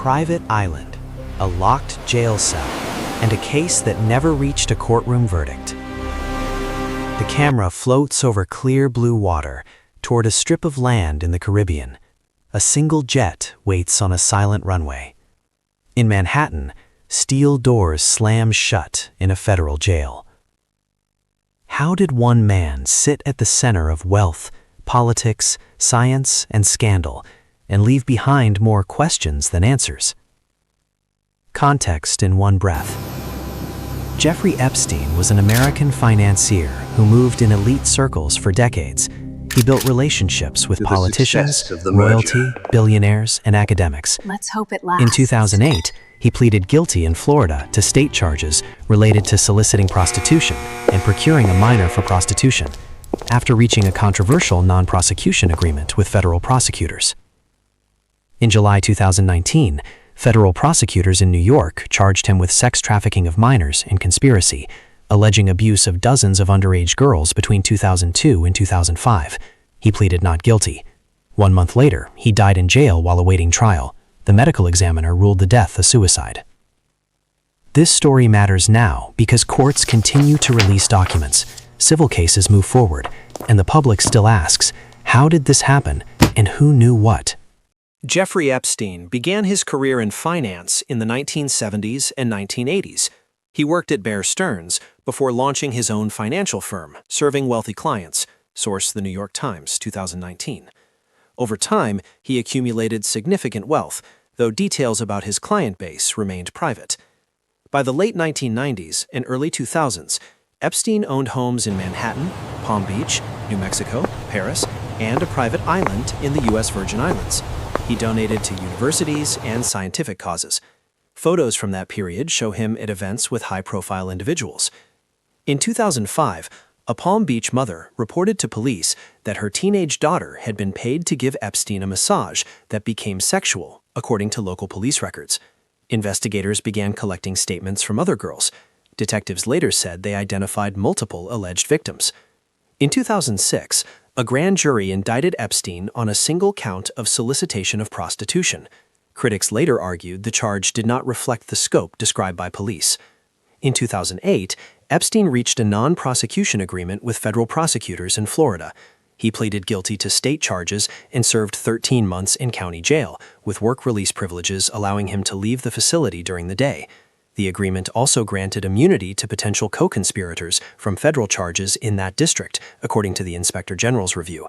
private island, a locked jail cell, and a case that never reached a courtroom verdict. The camera floats over clear blue water toward a strip of land in the Caribbean. A single jet waits on a silent runway. In Manhattan, steel doors slam shut in a federal jail. How did one man sit at the center of wealth, politics, science, and scandal, and leave behind more questions than answers? Context in one breath. Jeffrey Epstein was an American financier who moved in elite circles for decades. He built relationships with politicians, royalty, billionaires, and academics. Let's hope it lasts. In 2008, he pleaded guilty in Florida to state charges related to soliciting prostitution and procuring a minor for prostitution, after reaching a controversial non-prosecution agreement with federal prosecutors. In July 2019, federal prosecutors in New York charged him with sex trafficking of minors and conspiracy, alleging abuse of dozens of underage girls between 2002 and 2005. He pleaded not guilty. 1 month later, he died in jail while awaiting trial. The medical examiner ruled the death a suicide. This story matters now because courts continue to release documents, civil cases move forward, and the public still asks, how did this happen and who knew what? Jeffrey Epstein began his career in finance in the 1970s and 1980s. He worked at Bear Stearns before launching his own financial firm, serving wealthy clients, source The New York Times, 2019. Over time, he accumulated significant wealth, though details about his client base remained private. By the late 1990s and early 2000s, Epstein owned homes in Manhattan, Palm Beach, New Mexico, Paris, and a private island in the U.S. Virgin Islands. He donated to universities and scientific causes. Photos from that period show him at events with high-profile individuals. In 2005, a Palm Beach mother reported to police that her teenage daughter had been paid to give Epstein a massage that became sexual, according to local police records. Investigators began collecting statements from other girls. Detectives later said they identified multiple alleged victims. In 2006, a grand jury indicted Epstein on a single count of solicitation of prostitution. Critics later argued the charge did not reflect the scope described by police. In 2008, Epstein reached a non-prosecution agreement with federal prosecutors in Florida. He pleaded guilty to state charges and served 13 months in county jail, with work release privileges allowing him to leave the facility during the day. The agreement also granted immunity to potential co-conspirators from federal charges in that district, according to the Inspector General's review.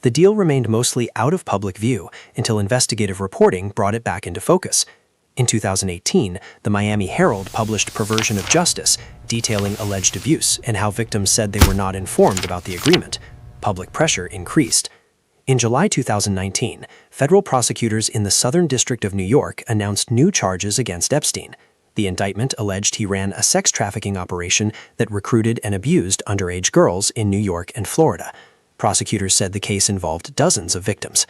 The deal remained mostly out of public view until investigative reporting brought it back into focus. In 2018, the Miami Herald published Perversion of Justice, detailing alleged abuse and how victims said they were not informed about the agreement. Public pressure increased. In July 2019, federal prosecutors in the Southern District of New York announced new charges against Epstein. The indictment alleged he ran a sex trafficking operation that recruited and abused underage girls in New York and Florida. Prosecutors said the case involved dozens of victims.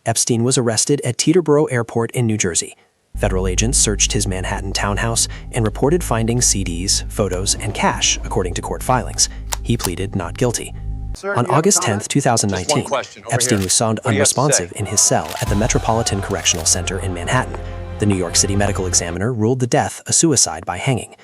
Epstein was arrested at Teterboro Airport in New Jersey. Federal agents searched his Manhattan townhouse and reported finding CDs, photos, and cash, according to court filings. He pleaded not guilty. On August 10, 2019, Epstein was found unresponsive in his cell at the Metropolitan Correctional Center in Manhattan. The New York City medical examiner ruled the death a suicide by hanging.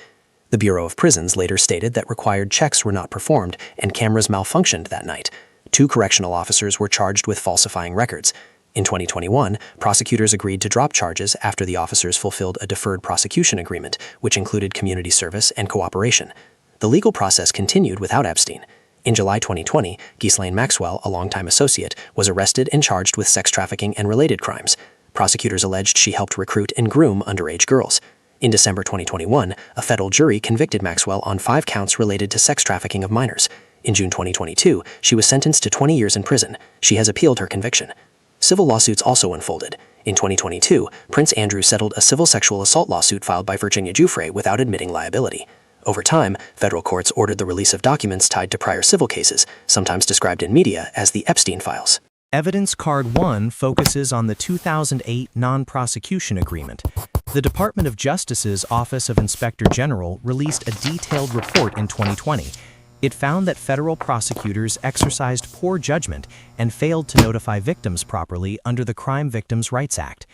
The Bureau of Prisons later stated that required checks were not performed and cameras malfunctioned that night. 2 correctional officers were charged with falsifying records. In 2021, prosecutors agreed to drop charges after the officers fulfilled a deferred prosecution agreement, which included community service and cooperation. The legal process continued without Epstein. In July 2020, Ghislaine Maxwell, a longtime associate, was arrested and charged with sex trafficking and related crimes. Prosecutors alleged she helped recruit and groom underage girls. In December 2021, a federal jury convicted Maxwell on 5 counts related to sex trafficking of minors. In June 2022, she was sentenced to 20 years in prison. She has appealed her conviction. Civil lawsuits also unfolded. In 2022, Prince Andrew settled a civil sexual assault lawsuit filed by Virginia Giuffre without admitting liability. Over time, federal courts ordered the release of documents tied to prior civil cases, sometimes described in media as the Epstein Files. Evidence Card 1 focuses on the 2008 non-prosecution agreement. The Department of Justice's Office of Inspector General released a detailed report in 2020. It found that federal prosecutors exercised poor judgment and failed to notify victims properly under the Crime Victims' Rights Act.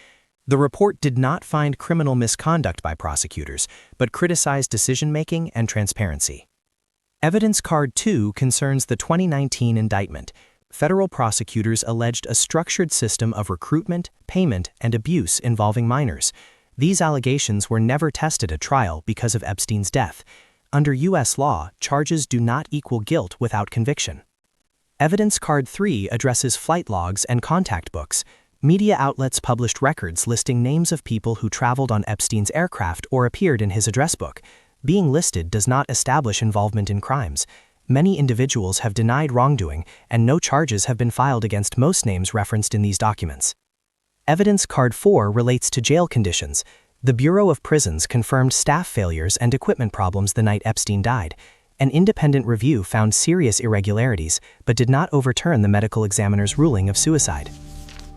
The report did not find criminal misconduct by prosecutors, but criticized decision-making and transparency. Evidence Card 2 concerns the 2019 indictment. Federal prosecutors alleged a structured system of recruitment, payment, and abuse involving minors. These allegations were never tested at trial because of Epstein's death. Under U.S. law, charges do not equal guilt without conviction. Evidence Card 3 addresses flight logs and contact books. Media outlets published records listing names of people who traveled on Epstein's aircraft or appeared in his address book. Being listed does not establish involvement in crimes. Many individuals have denied wrongdoing, and no charges have been filed against most names referenced in these documents. Evidence Card 4 relates to jail conditions. The Bureau of Prisons confirmed staff failures and equipment problems the night Epstein died. An independent review found serious irregularities, but did not overturn the medical examiner's ruling of suicide.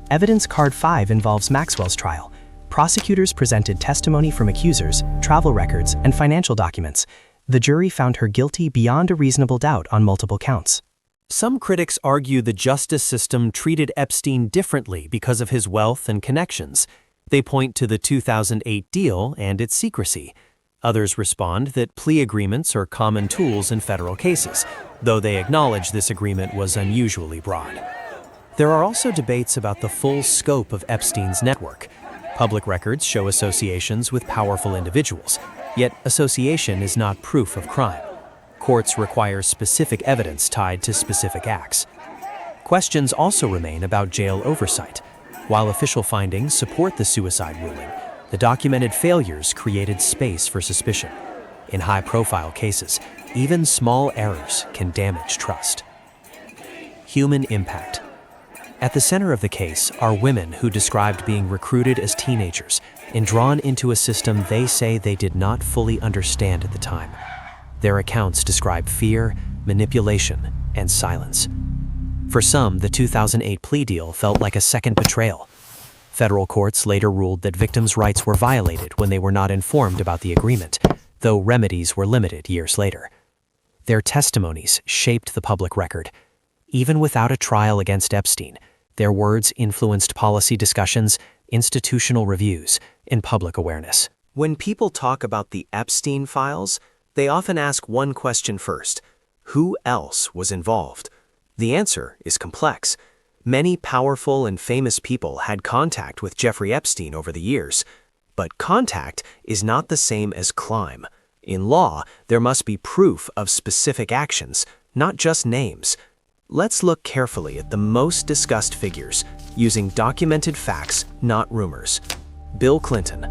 Evidence Card 5 involves Maxwell's trial. Prosecutors presented testimony from accusers, travel records, and financial documents. The jury found her guilty beyond a reasonable doubt on multiple counts. Some critics argue the justice system treated Epstein differently because of his wealth and connections. They point to the 2008 deal and its secrecy. Others respond that plea agreements are common tools in federal cases, though they acknowledge this agreement was unusually broad. There are also debates about the full scope of Epstein's network. Public records show associations with powerful individuals, yet association is not proof of crime. Courts require specific evidence tied to specific acts. Questions also remain about jail oversight. While official findings support the suicide ruling, the documented failures created space for suspicion. In high-profile cases, even small errors can damage trust. Human impact. At the center of the case are women who described being recruited as teenagers and drawn into a system they say they did not fully understand at the time. Their accounts describe fear, manipulation, and silence. For some, the 2008 plea deal felt like a second betrayal. Federal courts later ruled that victims' rights were violated when they were not informed about the agreement, though remedies were limited years later. Their testimonies shaped the public record. Even without a trial against Epstein, their words influenced policy discussions, institutional reviews, and public awareness. When people talk about the Epstein files, they often ask one question first: who else was involved? The answer is complex. Many powerful and famous people had contact with Jeffrey Epstein over the years. But contact is not the same as climb. In law, there must be proof of specific actions, not just names. Let's look carefully at the most discussed figures, using documented facts, not rumors. Bill Clinton.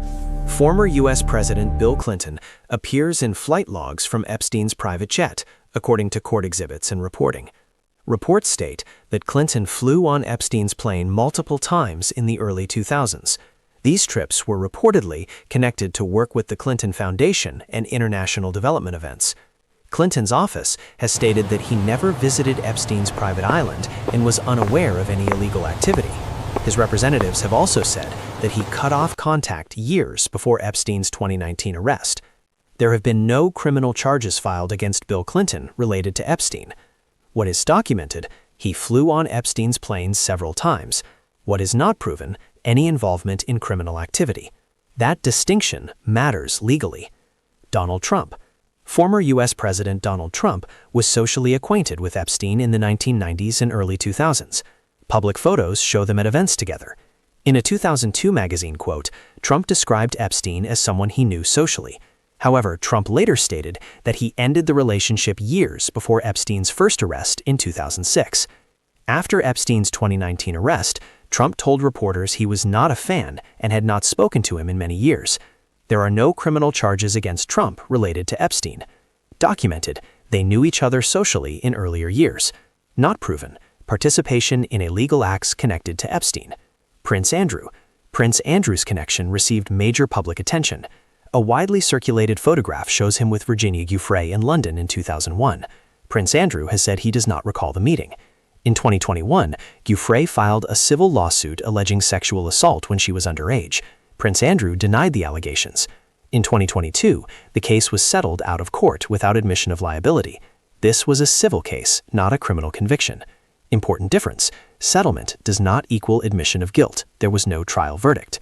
Former U.S. President Bill Clinton appears in flight logs from Epstein's private jet, according to court exhibits and reporting. Reports state that Clinton flew on Epstein's plane multiple times in the early 2000s. These trips were reportedly connected to work with the Clinton Foundation and international development events. Clinton's office has stated that he never visited Epstein's private island and was unaware of any illegal activity. His representatives have also said that he cut off contact years before Epstein's 2019 arrest. There have been no criminal charges filed against Bill Clinton related to Epstein. What is documented, he flew on Epstein's plane several times. What is not proven, any involvement in criminal activity. That distinction matters legally. Donald Trump. Former U.S. President Donald Trump was socially acquainted with Epstein in the 1990s and early 2000s. Public photos show them at events together. In a 2002 magazine quote, Trump described Epstein as someone he knew socially. However, Trump later stated that he ended the relationship years before Epstein's first arrest in 2006. After Epstein's 2019 arrest, Trump told reporters he was not a fan and had not spoken to him in many years. There are no criminal charges against Trump related to Epstein. Documented, they knew each other socially in earlier years. Not proven, participation in illegal acts connected to Epstein. Prince Andrew. Prince Andrew's connection received major public attention. A widely circulated photograph shows him with Virginia Giuffre in London in 2001. Prince Andrew has said he does not recall the meeting. In 2021, Giuffre filed a civil lawsuit alleging sexual assault when she was underage. Prince Andrew denied the allegations. In 2022, the case was settled out of court without admission of liability. This was a civil case, not a criminal conviction. Important difference: settlement does not equal admission of guilt. There was no trial verdict.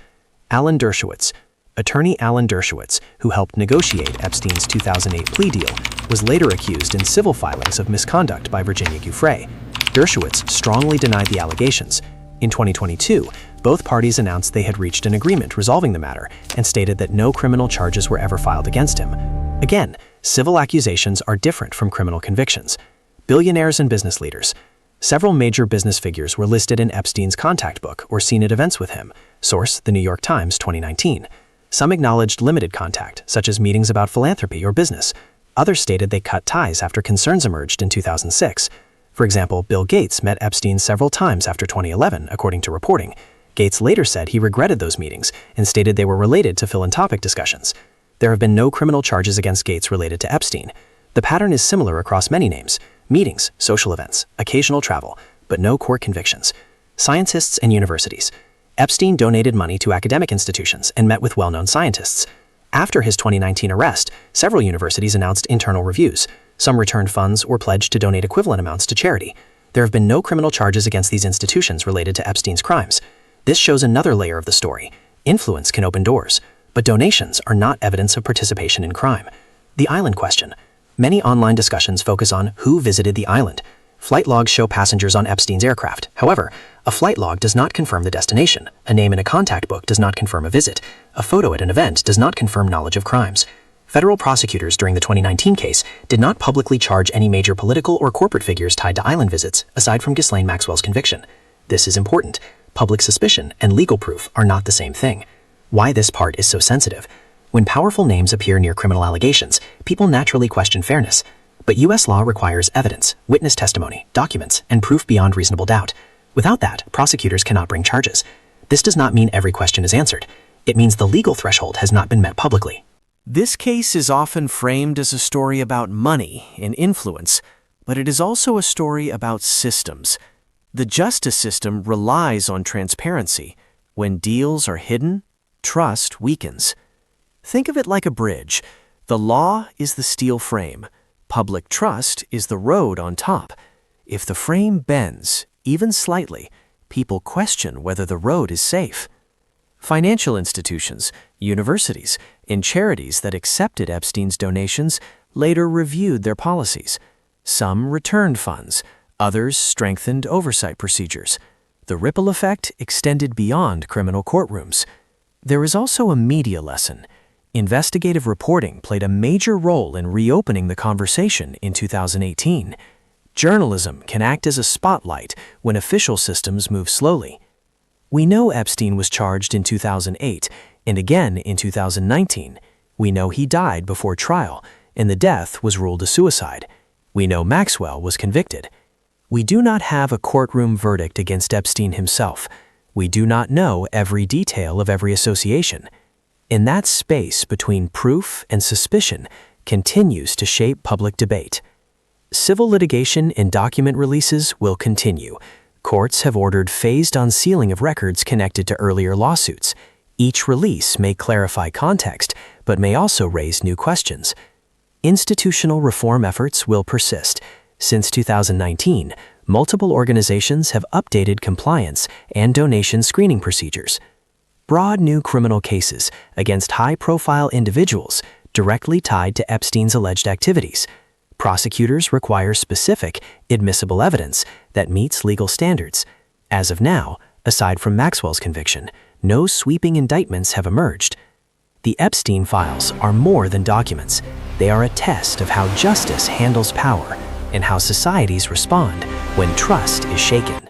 Alan Dershowitz. Attorney Alan Dershowitz, who helped negotiate Epstein's 2008 plea deal, was later accused in civil filings of misconduct by Virginia Giuffre. Dershowitz strongly denied the allegations. In 2022, both parties announced they had reached an agreement resolving the matter and stated that no criminal charges were ever filed against him. Again, civil accusations are different from criminal convictions. Billionaires and business leaders. Several major business figures were listed in Epstein's contact book or seen at events with him. Source: The New York Times, 2019. Some acknowledged limited contact, such as meetings about philanthropy or business. Others stated they cut ties after concerns emerged in 2006. For example, Bill Gates met Epstein several times after 2011, according to reporting. Gates later said he regretted those meetings and stated they were related to philanthropic discussions. There have been no criminal charges against Gates related to Epstein. The pattern is similar across many names: meetings, social events, occasional travel, but no court convictions. Scientists and universities. Epstein donated money to academic institutions and met with well-known scientists. After his 2019 arrest, several universities announced internal reviews. Some returned funds or pledged to donate equivalent amounts to charity. There have been no criminal charges against these institutions related to Epstein's crimes. This shows another layer of the story. Influence can open doors, but donations are not evidence of participation in crime. The island question. Many online discussions focus on who visited the island. Flight logs show passengers on Epstein's aircraft. However, a flight log does not confirm the destination. A name in a contact book does not confirm a visit. A photo at an event does not confirm knowledge of crimes. Federal prosecutors during the 2019 case did not publicly charge any major political or corporate figures tied to island visits, aside from Ghislaine Maxwell's conviction. This is important. Public suspicion and legal proof are not the same thing. Why this part is so sensitive. When powerful names appear near criminal allegations, people naturally question fairness. But U.S. law requires evidence, witness testimony, documents, and proof beyond reasonable doubt. Without that, prosecutors cannot bring charges. This does not mean every question is answered. It means the legal threshold has not been met publicly. This case is often framed as a story about money and influence, but it is also a story about systems. The justice system relies on transparency. When deals are hidden, trust weakens. Think of it like a bridge. The law is the steel frame. Public trust is the road on top. If the frame bends, even slightly, people question whether the road is safe. Financial institutions, universities, and charities that accepted Epstein's donations later reviewed their policies. Some returned funds, others strengthened oversight procedures. The ripple effect extended beyond criminal courtrooms. There is also a media lesson. Investigative reporting played a major role in reopening the conversation in 2018. Journalism can act as a spotlight when official systems move slowly. We know Epstein was charged in 2008 and again in 2019. We know he died before trial, and the death was ruled a suicide. We know Maxwell was convicted. We do not have a courtroom verdict against Epstein himself. We do not know every detail of every association. And that space between proof and suspicion continues to shape public debate. Civil litigation and document releases will continue. Courts have ordered phased unsealing of records connected to earlier lawsuits. Each release may clarify context, but may also raise new questions. Institutional reform efforts will persist. Since 2019, multiple organizations have updated compliance and donation screening procedures. Broad new criminal cases against high-profile individuals directly tied to Epstein's alleged activities. Prosecutors require specific, admissible evidence that meets legal standards. As of now, aside from Maxwell's conviction, no sweeping indictments have emerged. The Epstein files are more than documents. They are a test of how justice handles power and how societies respond when trust is shaken.